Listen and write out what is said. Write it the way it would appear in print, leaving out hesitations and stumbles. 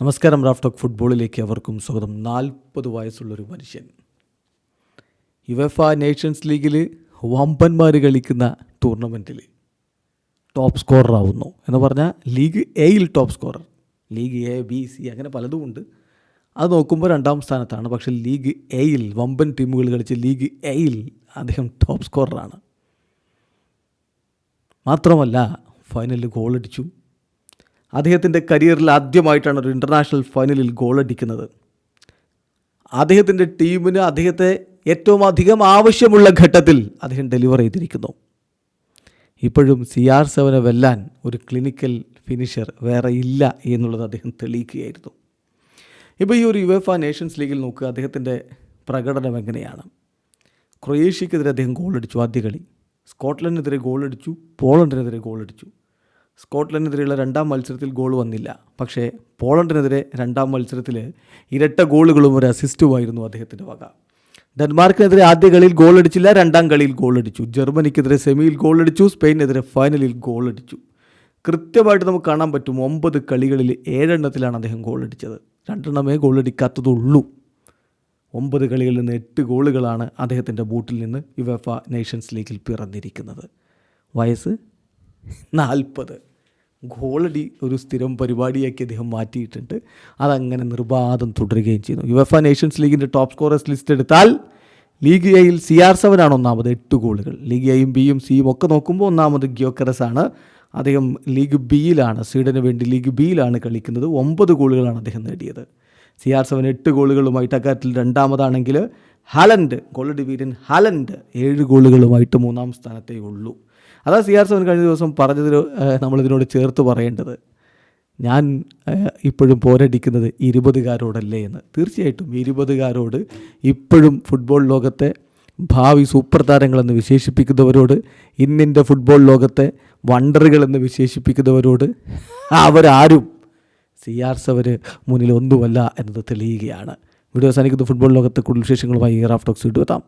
നമസ്കാരം. Raf talk ഫുട്ബോളിലേക്ക് അവർക്കും സ്വാഗതം. 40 വയസ്സുള്ളൊരു മനുഷ്യൻ യുവേഫ നേഷൻസ് ലീഗിൽ വമ്പന്മാർ കളിക്കുന്ന ടൂർണമെൻറ്റിൽ ടോപ്പ് സ്കോറർ ആവുന്നു എന്ന് പറഞ്ഞാൽ ലീഗ് എയിൽ top scorer. League A, B, C അങ്ങനെ പലതും ഉണ്ട്. അത് നോക്കുമ്പോൾ 2ാം സ്ഥാനത്താണ്. പക്ഷേ ലീഗ് എയിൽ വമ്പൻ ടീമുകൾ കളിച്ച് ലീഗ് എയിൽ അദ്ദേഹം ടോപ്പ് സ്കോററാണ്. മാത്രമല്ല ഫൈനലിൽ ഗോളടിച്ചു. അദ്ദേഹത്തിൻ്റെ കരിയറിൽ ആദ്യമായിട്ടാണ് ഒരു ഇൻ്റർനാഷണൽ ഫൈനലിൽ ഗോളടിക്കുന്നത്. അദ്ദേഹത്തിൻ്റെ ടീമിന് അദ്ദേഹത്തെ ഏറ്റവും അധികം ആവശ്യമുള്ള ഘട്ടത്തിൽ അദ്ദേഹം ഡെലിവർ ചെയ്തിരിക്കുന്നു. ഇപ്പോഴും CR7 വെല്ലാൻ ഒരു ക്ലിനിക്കൽ ഫിനിഷർ വേറെ ഇല്ല എന്നുള്ളത് അദ്ദേഹം തെളിയിക്കുകയായിരുന്നു. ഇപ്പോൾ ഈ ഒരു യുവേഫ നേഷൻസ് ലീഗിൽ നോക്കുക, അദ്ദേഹത്തിൻ്റെ പ്രകടനം എങ്ങനെയാണ്. ക്രൊയേഷ്യക്കെതിരെ അദ്ദേഹം ഗോളടിച്ചു. ആദ്യ കളി സ്കോട്ട്ലൻഡിനെതിരെ ഗോളടിച്ചു, പോളണ്ടിനെതിരെ ഗോളടിച്ചു. സ്കോട്ട്ലൻഡിനെതിരെയുള്ള 2ാം മത്സരത്തിൽ ഗോൾ വന്നില്ല. പക്ഷേ പോളണ്ടിനെതിരെ 2ാം മത്സരത്തിൽ ഇരട്ട ഗോളുകളും ഒരു അസിസ്റ്റുമായിരുന്നു അദ്ദേഹത്തിൻ്റെ വക. ഡെൻമാർക്കിനെതിരെ ആദ്യ കളിയിൽ ഗോളടിച്ചില്ല, 2ാം കളിയിൽ ഗോളടിച്ചു. ജർമ്മനിക്കെതിരെ സെമിയിൽ ഗോളടിച്ചു. സ്പെയിനെതിരെ ഫൈനലിൽ ഗോളടിച്ചു. കൃത്യമായിട്ട് നമുക്ക് കാണാൻ പറ്റും. 9 കളികളിൽ 7 എണ്ണത്തിലാണ് അദ്ദേഹം ഗോളടിച്ചത്. 2 എണ്ണമേ ഗോളടിക്കാത്തതുള്ളൂ. 9 കളികളിൽ നിന്ന് 8 ഗോളുകളാണ് അദ്ദേഹത്തിൻ്റെ ബൂട്ടിൽ നിന്ന് യുവേഫ നേഷൻസ് ലീഗിൽ പിറന്നിരിക്കുന്നത്. വയസ്സ് 40. ഗോളടി ഒരു സ്ഥിരം പരിപാടിയാക്കി അദ്ദേഹം മാറ്റിയിട്ടുണ്ട്. അതങ്ങനെ നിർബാധം തുടരുകയും ചെയ്യുന്നു. യുവേഫ നേഷൻസ് ലീഗിൻ്റെ ടോപ്പ് സ്കോറേഴ്സ് ലിസ്റ്റ് എടുത്താൽ ലീഗ് എയിൽ CR7 ആണ് ഒന്നാമത്, 8 ഗോളുകൾ. ലീഗ് എയും ബിയും സിയും ഒക്കെ നോക്കുമ്പോൾ ഒന്നാമത് ഗ്യോക്കറസ് ആണ്. അദ്ദേഹം ലീഗ് ബിയിലാണ്, സ്വീഡന് വേണ്ടി ലീഗ് ബിയിലാണ് കളിക്കുന്നത്. 9 ഗോളുകളാണ് അദ്ദേഹം നേടിയത്. CR7 8 ഗോളുകളുമായിട്ട് അക്കാര്യത്തിൽ 2ാമതാണെങ്കിൽ ഹാലൻഡ്, ഗോളടി വീരൻ ഹാലൻഡ് 7 ഗോളുകളുമായിട്ട് 3ാം സ്ഥാനത്തേ ഉള്ളൂ. അതാ CR7 കഴിഞ്ഞ ദിവസം പറഞ്ഞതിൽ നമ്മളിതിനോട് ചേർത്ത് പറയേണ്ടത്. ഞാൻ ഇപ്പോഴും പോരടിക്കുന്നത് 20കാരോടല്ലേ എന്ന്. തീർച്ചയായിട്ടും 20കാരോട്, ഇപ്പോഴും ഫുട്ബോൾ ലോകത്തെ ഭാവി സൂപ്പർ താരങ്ങളെന്ന് വിശേഷിപ്പിക്കുന്നവരോട്, ഇന്നിൻ്റെ ഫുട്ബോൾ ലോകത്തെ വണ്ടറുകളെന്ന് വിശേഷിപ്പിക്കുന്നവരോട് അവരാരും CR7 മുന്നിൽ ഒന്നുമല്ല എന്നത് തെളിയുകയാണ്. വീഡിയോ അവസാനിക്കുന്ന ഫുട്ബോൾ ലോകത്തെ കൂടുതൽ വിശേഷങ്ങളുമായി റാഫ് ടോക്സ് വീണ്ടും എത്താം.